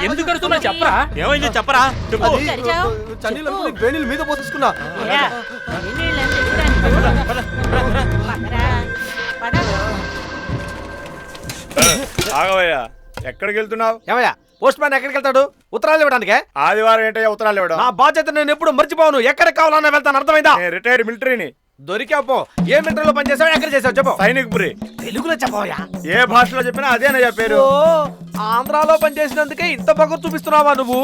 ఎందుకు అరుస్తున్నా చెప్పరా? ఏమైంది చెప్పరా? మీద పోసేసుకున్నా. ఆగవయ్యా, ఎక్కడికి వెళ్తున్నావు? ఏమయ్యా, పోస్ట్ మ్యాన్ ఎక్కడికి వెళ్తాడు? ఉత్తరాలు ఇవ్వడానికే. ఆదివారం ఏంటయ్యా ఉత్తరాలు ఇవ్వడం? నా బాధ్యత నేను ఎప్పుడు మర్చిపోను. ఎక్కడికి కావాలన్నా వెళ్తాను, అర్థమైందా? రిటైర్డ్ మిలిటరీని. దొరికాపో. ఏ మిలిటరీలో పనిచేసావు, ఎక్కడ చేసావు చెప్పు. సైనిక్ పురి. తెలుగులో చెప్పవయ్యా. ఏ భాషలో చెప్పినా అదేనయ్యా పేరు. ఆంధ్రాలో పనిచేసినందుకే ఇంత పగ చూపిస్తున్నావా నువ్వు?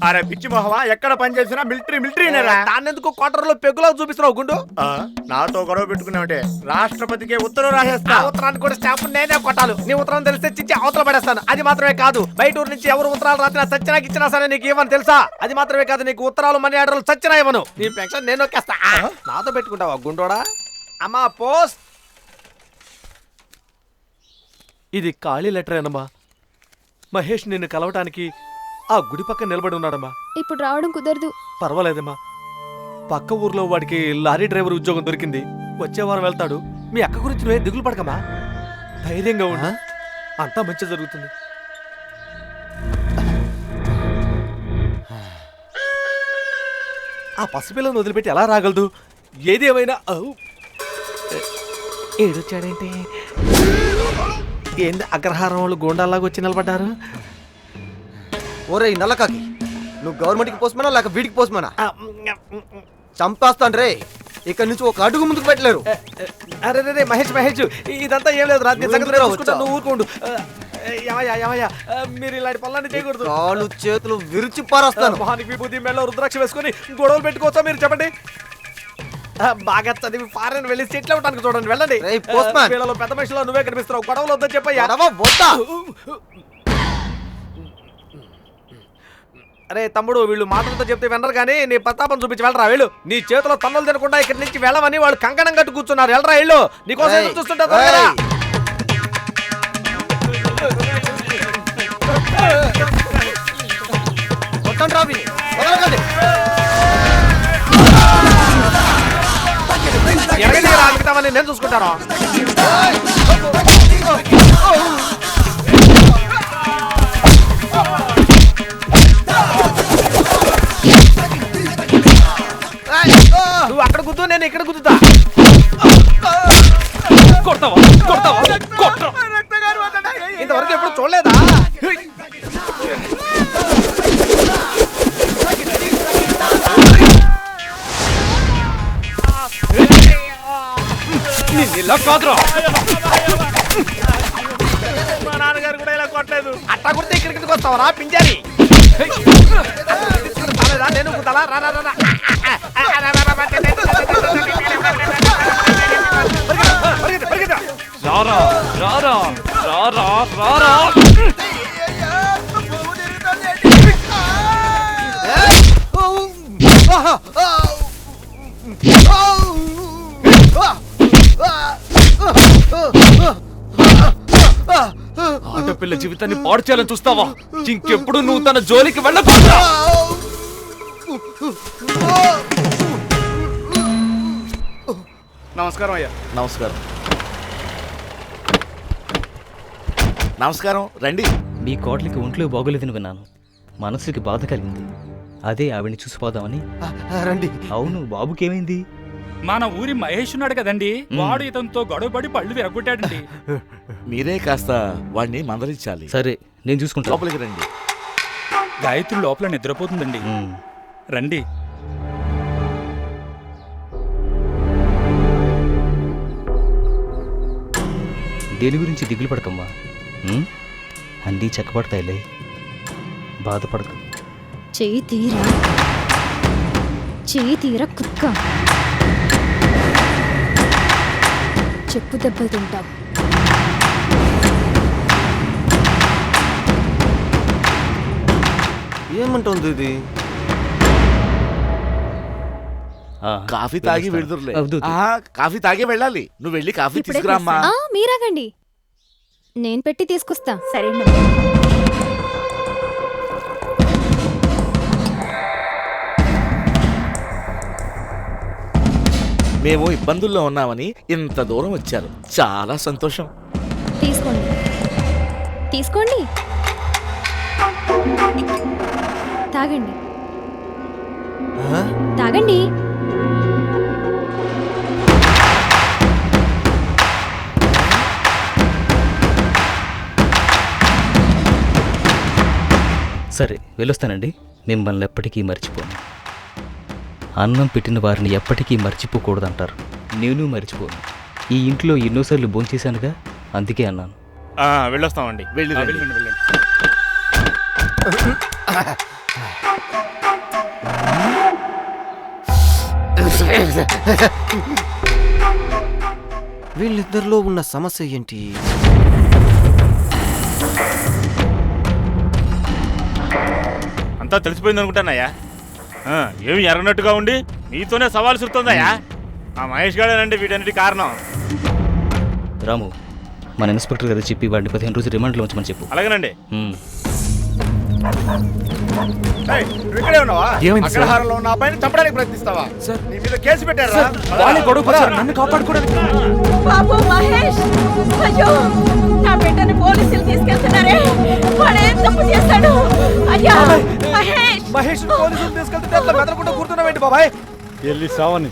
అరే పిచ్చి మొహమా, ఎక్కడ పని చేసినా మిలిటరీనేరా. దాన్నెందుకు క్వార్టర్లో పెగ్గులా చూపిస్తున్నావు గుండు? నాతో గొడవ పెట్టుకున్నావంటే రాష్ట్రపతికి ఉత్తరం రాసేస్తా. ఉత్తరాన్ని కూడా స్టాంప్ నేనే కొట్టాలి. నీ ఉత్తరం తెలిస్తే చిచ్చి అవతల పడేస్తాను. అది మాత్రమే కాదు, బయట ఊరు నుంచి ఎవరు ఉత్తరాలు రాసినా సచ్చినాకి ఇచ్చినా సరే నీకు ఇవ్వని తెలుసా? అది మాత్రమే కాదు, నీకు ఉత్తరాలు మనీ ఆర్డర్లు సచ్చినా ఇవ్వను. నీ పెన్షన్ నేను నొక్కేస్తా. నాతో పెట్టుకుంటావా గుండోడా? అమ్మా పోస్ట్. ఇది ఖాళీ లెటర్ అనమ్మా. మహేష్ నిన్ను కలవటానికి ఆ గుడి పక్కన నిలబడి ఉన్నాడమ్మా. ఇప్పుడు రావడం కుదరదు. పర్వాలేదమ్మా, పక్క ఊర్లో వాడికి లారీ డ్రైవర్ ఉద్యోగం దొరికింది. వచ్చే వారం వెళ్తాడు. మీ అక్క గురించి నువ్వే దిగులు పడకమ్మా, ధైర్యంగా ఉన్నా. అంతా మంచి జరుగుతుంది. ఆ పసిపిల్లను వదిలిపెట్టి ఎలా రాగలదు? ఏది ఏమైనా ఏడొచ్చాడేంటి? ఏంది అగ్రహారం వాళ్ళు గోండాల్లాగా వచ్చి నిలబడ్డారు? ఓరే నల్లకాకి, నువ్వు గవర్నమెంట్కి పోస్ట్మనా లేక వీడికి పోస్ట్మనా? చంపేస్తాను రే. ఇక్కడ నుంచి ఒక అడుగు ముందుకు పెట్టలేరు. అరే రే మహేష్ మహేష్, ఇదంతా ఏం లేదు. రాత్రి నువ్వు ఊరుకోండు. మీరు ఇలాంటి పనులన్నీ చేయకూడదు. కాళ్ళు చేతులు విరిచి పారేస్తాను. మొహానికి విభూతి, మెళ్ళ రుద్రాక్ష వేసుకుని గొడవలు పెట్టుకోవచ్చా మీరు చెప్పండి? బాగా చదివి ఫారెన్ వెళ్ళి సెటిల్ అవడానికి చూడండి, వెళ్ళండి. వీళ్ళలో పెద్ద మనుషులు నువ్వే కనిపిస్తున్నావు. గొడవలు వద్దని చెప్పయ్యా. అరే తమ్ముడు, వీళ్ళు మాటలతో చెప్తే వినరు కానీ నీ ప్రతాపం చూపించి వెళ్ళరా. వీళ్ళు నీ చేతిలో తన్నులు తినకుండా ఇక్కడి నుంచి వెళ్ళమని వాళ్ళు కంకణం కట్టు కూర్చున్నారు. వెళ్ళరా వీళ్ళు, నీకోసం చూస్తుంటారు. నేను చూసుకుంటాను. నువ్వు అక్కడ గుద్దు, నేను ఇక్కడ గుద్దుతా. కొడతావా కొడతావా కొట్టరా. ఇంతవరకు ఎప్పుడు చూడలేదా? ఇలా కాదురా. మా నాన్నగారు కూడా ఇలా కొట్టలేదు. అట్టా కొడితే ఇక్కడికి వస్తావరా పింజారి? నేను కుతాలా? రారా రారా రారా రారా. ఆడపిల్ల జీవితాన్ని పాడు చేయాలని చూస్తావా? ఇంకెప్పుడు నువ్వు తన జోలికి వెళ్ళకూడదు. నమస్కారం అయ్యా. నమస్కారం. నమస్కారం, రండి. మీ కోట్లకి ఒంట్లో బాగోలేదని విన్నాను. మనసుకి బాధ కలిగింది. అదే ఆవిడ్ని చూసిపోదామని. రండి. అవును, బాబుకేమైంది? మన ఊరి మహేష్ ఉన్నాడు కదండి, వాడు ఇతనితో గొడవపడి పళ్ళు విరగొట్టాడండి. మీరే కాస్త వాడిని మందలించాలి. సరే, నేను చూసుకుంటా. లోపలికి రండి. గాయత్రి లోపల నిద్రపోతుందండి. రండి. దేని గురించి దిగులు పడకమ్మా, అన్నీ చెక్కబడతాయిలే, బాధపడక. చెయ్యి తీరా, చెయ్యి తీరా కుక్క. చెప్పు దెబ్బలు తింటావు. ఏమంటుంది ఇది? కాఫీ తాగి వెళ్తురులే. కాఫీ తాగి వెళ్ళాలి. నువ్వు వెళ్ళి కాఫీ తీసుకురామ్మా. మీరాగండి, నేను పెట్టి తీసుకొస్తా. సరే. మేము ఇబ్బందుల్లో ఉన్నామని ఇంత దూరం వచ్చారు. చాలా సంతోషం. తీసుకోండి తీసుకోండి. తాగండి తాగండి. సరే వెళ్ళొస్తానండి. మిమ్మల్ని ఎప్పటికీ మర్చిపోను. అన్నం పెట్టిన వారిని ఎప్పటికీ మర్చిపోకూడదంటారు. నేను మర్చిపోను. ఈ ఇంట్లో ఎన్నోసార్లు భోంచేశానుగా, అందుకే అన్నాను. వెళ్ళొస్తామండి. వెళ్ళి రండి. వెళ్ళండి వెళ్ళండి. వీళ్ళిద్దరిలో ఉన్న సమస్య ఏంటి? అంతా తెలిసిపోయింది అనుకుంటానయ్యా. ఏమి ఎరగనట్టుగా ఉండి మీతోనే సవాల్ సురుతుందయ్యా. ఆ మహేష్ గాడేనండి వీటన్నిటి కారణం. రాము, మన ఇన్స్పెక్టర్ గారు చెప్పి వాడిని 15 రోజులు రిమాండ్లో ఉంచమని చెప్పు. అలాగేనండి. ఏయ్, నువ్వు ఇక్కడే ఉన్నావా? ఏమైంది సార్? అగ్రహారంలో ఉన్న అబ్బాయిని చంపడానికి ప్రయత్నిస్తావా? సార్. నీ మీద కేసు పెట్టారా? వాళ్ళే గొడవ పడ్డారు, నన్ను కాపాడుకోవడానికి. బాబు మహేష్, అయ్యో నా బిడ్డని పోలీసులు తీసుకెళ్తున్నారే, వాడేం తప్పు చేశాడు? అయ్యా మహేష్, మహేష్ పోలీసులు తీసుకెళ్తుంటే అట్లా మెదలకుండా కూర్చున్నావేంటి బాబాయ్? వెళ్ళి సావని.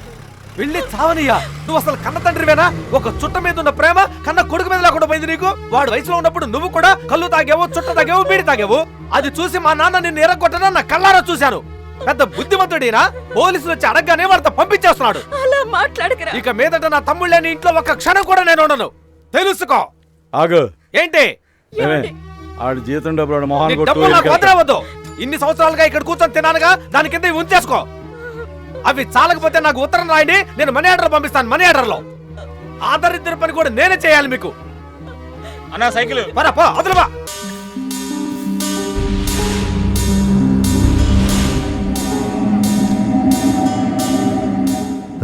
వెళ్ళి చావనియా? నువ్వు అసలు కన్న తండ్రివేనా? ఒక చుట్ట మీద ఉన్న ప్రేమ కన్న కొడుకు మీద లేకుండా పోయింది నీకు. వాడు వయసులో ఉన్నప్పుడు నువ్వు కూడా కళ్ళు తాగేవు, చుట్ట తాగేవు, బీడి తాగేవు. అది చూసి మా నాన్న నిన్ను ఎరగొట్టనా నా కళ్ళారా చూశాను. పెద్ద బుద్ధిమంతుడినా? పోలీసులు వచ్చి అడగగానే వాడితో పంపించేస్తున్నాడు. అలా మాట్లాడకరా. ఇక మీదట నా తమ్ముళ్ళని ఇంట్లో ఒక్క క్షణం కూడా నేను ఉండను, తెలుసుకో. ఆగు. ఏంటి? ఏమండి? ఆడు జీతం డబ్బులు మొహాన్ నీ డబ్బులు నాకు వదలవద్దు. ఇన్ని సంవత్సరాలుగా ఇక్కడ కూర్చొని తిన్నానుగా, దాని కింద ఇవి ఉంచేసుకో. అవి చాలకపోతే నాకు ఉత్తరం రాయండి, నేను మనీ ఆర్డర్ పంపిస్తాను. మనీ ఆర్డర్ లో ఆదరిద్దరి పని కూడా నేనే చేయాలి మీకు. అన్నా సైకిల్ పరా పో, వదలవా.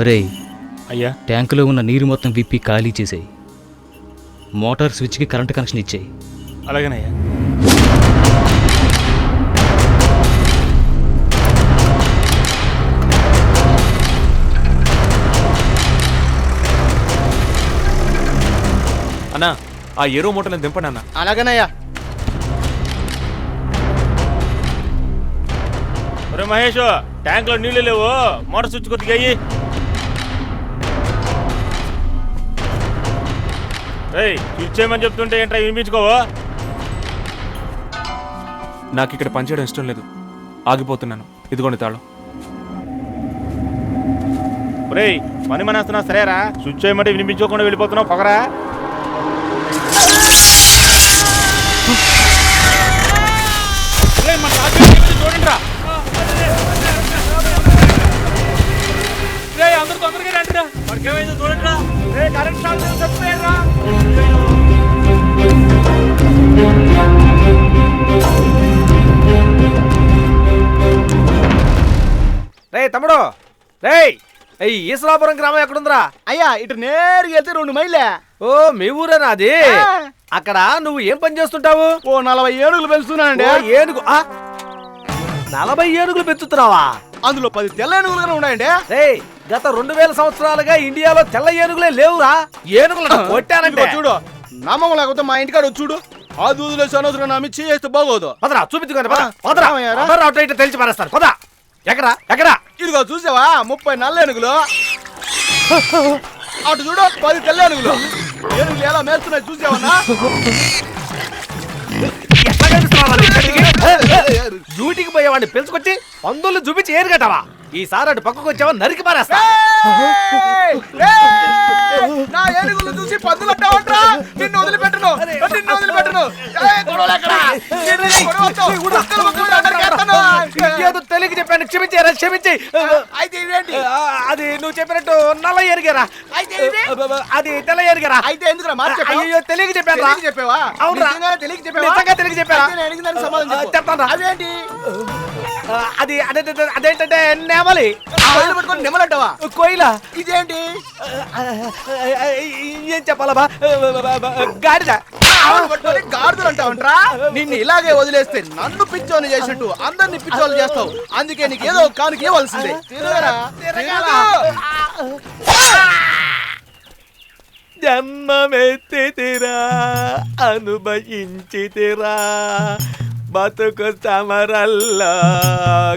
రేయ్, అయ్యా. ట్యాంకులో ఉన్న నీరు మొత్తం విప్పి ఖాళీ చేసేయి. మోటార్ స్విచ్కి కరెంట్ కనెక్షన్ ఇచ్చేయి. అలాగేనయ్యా. అన్నా, ఆ ఎరువు మూటలను దింపండి అన్న. అలాగేనయ్యా. ఒరే మహేష్, ట్యాంక్ లో నీళ్లు లేవు, మోటార్ స్విచ్ కొద్దిగా అయ్యి. స్విచ్ చేయమని చెప్తుంటే ఏంట్రా వినిపించుకోవా? నాకు ఇక్కడ పనిచేయడం ఇష్టం లేదు, ఆగిపోతున్నాను. ఇదిగోండి తాళం. ఒరేయ్, పని మనేస్తున్నా సరేరా? స్విచ్ చేయమంటే వినిపించుకోకుండా వెళ్ళిపోతున్నావు, పొగరా. చూడండి రా, అందరూ తొందరగా రండిరా. మనకేమైందో చూడండి రా. Current shock చచ్చిపోయారా? రే తమ్ముడు, రే ఈశ్వరాపురం గ్రామం ఎక్కడుందిరా? అయ్యా ఇటు నేరుగా వెళ్తే 2 మైళ్ళే. ఓ మీ ఊరేనా అది? అక్కడ నువ్వు ఏం పని చేస్తుంటావు? ఓ 40 ఏనుగులు పెంచుతున్నానండి. ఓ ఏనుగు? 40 ఏనుగులు పెంచుతున్నావా? అందులో 10 తెల్ల ఏనుగులు ఉన్నాయండి. రేయ్, గత 2000 సంవత్సరాలుగా ఇండియాలో తెల్ల ఏనుగులే లేవురా. ఏనుగులు కొట్టానంటే చూడు, నమ్మకం లేకపోతే మా ఇంటికాడ చూడు. ఆ దూదులో అనవసరం నమ్మి చేస్తే బాగోదు. పదరా, చూపించుకోండి. పదరా, అటు ఇటు తెలిసి పారేస్తాను. పద. ఎక్కడా ఎక్కడా? ఇదిగో చూసావా 30 నల్ల ఏనుగులు. అటు చూడు 10 తెల్ల ఏనుగులు. ఏనుగులు ఎలా మేస్తున్నాయి చూసావన్నా? డ్యూటీకి పోయేవాడిని పెంచుకొచ్చి పందులు చూపించి ఏరుగట్టవా? ఈసారి అటు పక్కకు వచ్చావా నరికి పారేస్తా. నా ఏనుగులు చూసి పందులు అంటావంట్రా? నిన్ను వదిలిపెట్టను, నిన్ను వదిలిపెట్టను. ఏదో తెలియక చెప్పాను, క్షమించారా? క్షమించి. అయితే ఇదేంటి? అది నువ్వు చెప్పినట్టు నల్ల ఏరిగారా? అది తెల్ల ఏరిగారా? అయితే ఎందుకురా మాట చెప్పావు? అయ్యో తెలియక చెప్పాను. చెప్పావా? అవునరా? నిజంగా తెలియక చెప్పావా? నిజంగా తెలియక చెప్పారా? నేను అడిగిన దానికి సమాధానం చెప్పు. చెప్తాను. అదేంటి? అది అదేంటంటే నెమలి. పట్టుకొని నెమలంటావా? కోయిల. ఇదేంటి? ఏం చెప్పాలబా? గాడిద. పట్టుకొని గాడిదలు అంటావంట్రా? నిన్ను ఇలాగే వదిలేస్తే నన్ను పిచ్చోని చేసినట్టు అందరిని పిచ్చోళ్ళు చేస్తావు. అందుకే నీకు ఏదో కానుక ఇవ్వాల్సిందే. జన్మమెత్తితిరా, అనుభవించితిరా, బతుకు సమరల్లో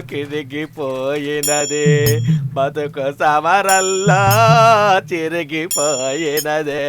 కిరిగిపోయినదే, బతుకు సమరల్లో చిరిగిపోయినదే.